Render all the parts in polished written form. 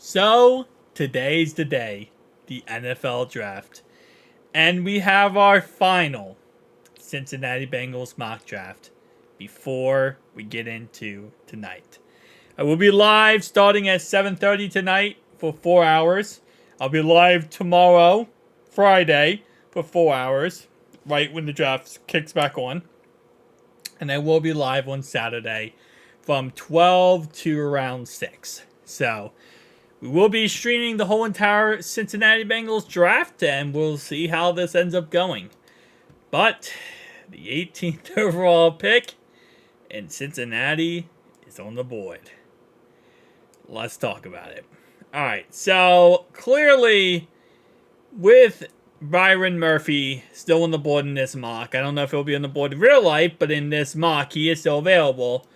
So, today's the day, the NFL draft. And we have our final Cincinnati Bengals mock draft before we get into tonight. I will be live starting at 7:30 tonight for 4 hours. I'll be live tomorrow, Friday, for 4 hours, right when the draft kicks back on. And I will be live on Saturday from 12 to around 6. So, we will be streaming the whole entire Cincinnati Bengals draft, and we'll see how this ends up going. But the 18th overall pick in Cincinnati is on the board. Let's talk about it. All right, so clearly with Byron Murphy still on the board in this mock, I don't know if he'll be on the board in real life, but in this mock, he is still available.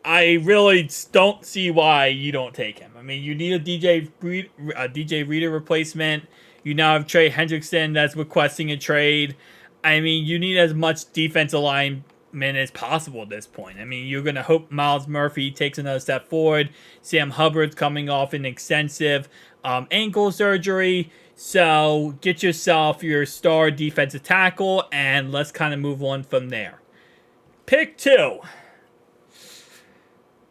I really don't see why you don't take him. I mean, you need a DJ Reader replacement. You now have Trey Hendrickson that's requesting a trade. I mean, you need as much defensive lineman as possible at this point. I mean, you're going to hope Myles Murphy takes another step forward. Sam Hubbard's coming off an extensive ankle surgery. So get yourself your star defensive tackle, and let's kind of move on from there. Pick 2.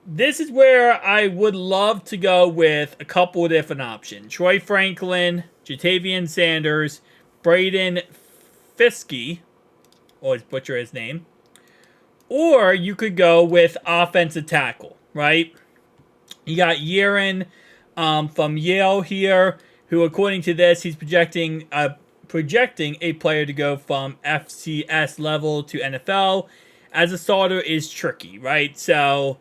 This is where I would love to go with a couple of different options. Troy Franklin, Jatavian Sanders, Braden Fiske, always butcher his name. Or you could go with offensive tackle, right? You got Yerin from Yale here, who according to this, he's projecting a player to go from FCS level to NFL. As a starter is tricky, right? So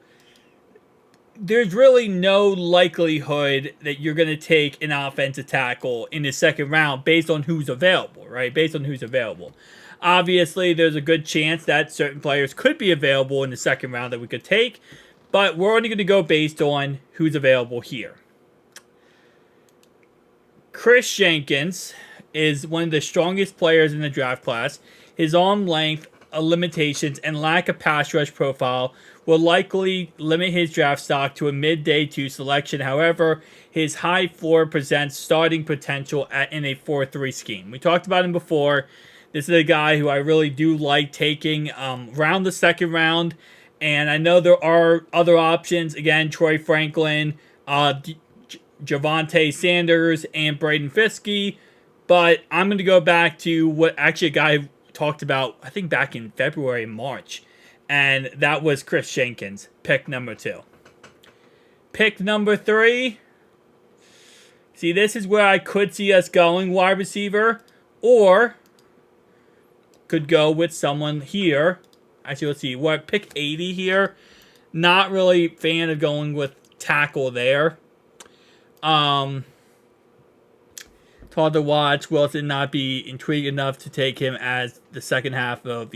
there's really no likelihood that you're going to take an offensive tackle in the second round based on who's available, right? Based on who's available. Obviously, there's a good chance that certain players could be available in the second round that we could take, but we're only going to go based on who's available here. Chris Jenkins is one of the strongest players in the draft class. His arm length limitations and lack of pass rush profile will likely limit his draft stock to a mid-day 2 selection. However, his high floor presents starting potential in a 4-3 scheme. We talked about him before. This is a guy who I really do like taking around the second round. And I know there are other options. Again, Troy Franklin, Javonte Sanders, and Braden Fiske. But I'm going to go back to what actually a guy talked about, I think back in February and March. And that was Chris Jenkins, pick number 2. Pick number 3. See, this is where I could see us going wide receiver. Or could go with someone here. Actually, let's see. What, pick 80 here. Not really fan of going with tackle there. It's hard to watch. Will it not be intrigued enough to take him as the second half of,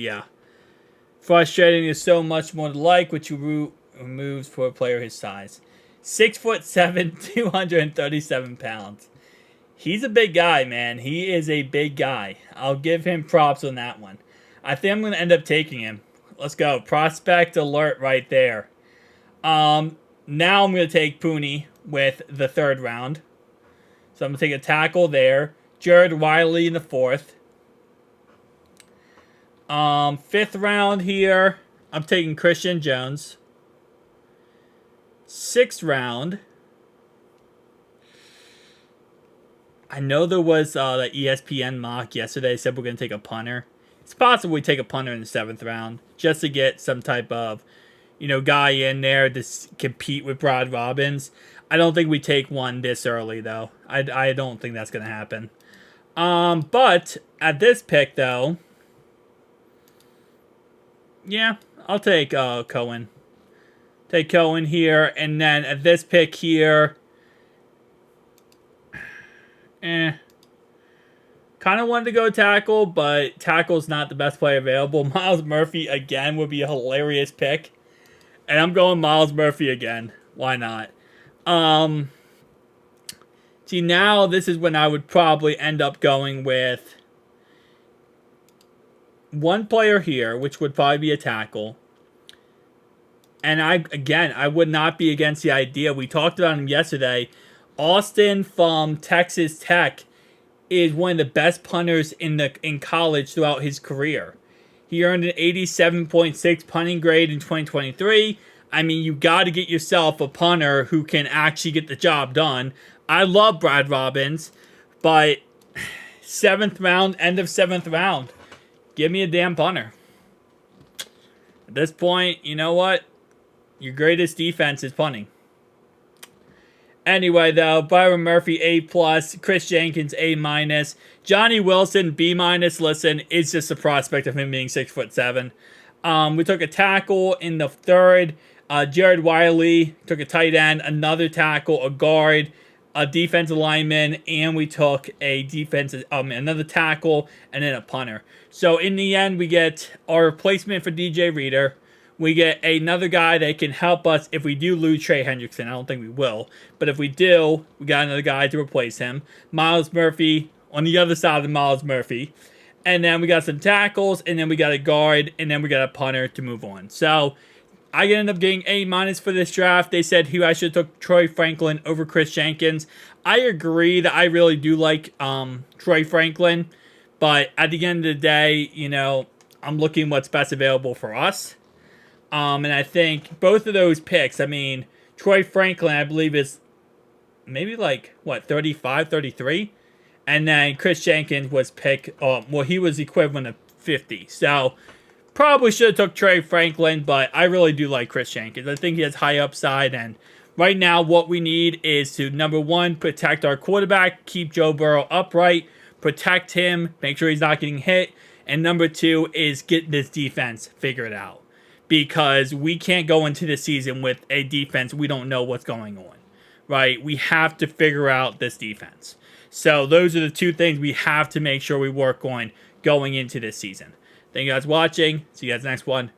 Frustrating is so much more to like, which you removes for a player his size. 6'7", 237 pounds. He's a big guy, man. He is a big guy. I'll give him props on that one. I think I'm going to end up taking him. Let's go. Prospect alert right there. Now I'm going to take Pooney with the 3rd round. So I'm going to take a tackle there. Jared Wiley in the 4th. 5th round here, I'm taking Christian Jones. 6th round, I know there was the ESPN mock yesterday said we're going to take a punter. It's possible we take a punter in the 7th round just to get some type of, guy in there to compete with Brad Robbins. I don't think we take one this early, though. I don't think that's going to happen. But at this pick, though, yeah, I'll take Cohen. Take Cohen here, and then at this pick here, kind of wanted to go tackle, but tackle's not the best player available. Myles Murphy again would be a hilarious pick, and I'm going Myles Murphy again. Why not? See, now this is when I would probably end up going with one player here, which would probably be a tackle. And I would not be against the idea. We talked about him yesterday. Austin from Texas Tech is one of the best punters in college throughout his career. He earned an 87.6 punting grade in 2023. I mean, you got to get yourself a punter who can actually get the job done. I love Brad Robbins, but 7th round, end of 7th round, give me a damn punter. At this point, you know what? Your greatest defense is punting. Anyway, though, Byron Murphy, A+, Chris Jenkins, A-, Johnny Wilson, B-. Listen, it's just a prospect of him being 6'7". We took a tackle in the 3rd. Jared Wiley took a tight end, another tackle, a guard, a defensive lineman, and we took a another tackle, and then a punter. So in the end, we get our replacement for DJ Reader. We get another guy that can help us if we do lose Trey Hendrickson. I don't think we will. But if we do, we got another guy to replace him. Myles Murphy on the other side of Myles Murphy. And then we got some tackles, and then we got a guard, and then we got a punter to move on. So I ended up getting A- for this draft. They said I should have took Troy Franklin over Chris Jenkins. I agree that I really do like Troy Franklin. But at the end of the day, you know, I'm looking what's best available for us. And I think both of those picks, I mean, Troy Franklin, I believe, is maybe like, 35, 33? And then Chris Jenkins was picked, he was equivalent of 50. So, probably should have took Troy Franklin, but I really do like Chris Jenkins. I think he has high upside, and right now what we need is to, number one, protect our quarterback, keep Joe Burrow upright, protect him, make sure he's not getting hit, and number two is get this defense figured out. Because we can't go into the season with a defense we don't know what's going on, right? We have to figure out this defense. So those are the two things we have to make sure we work on going into this season. Thank you guys for watching. See you guys next one.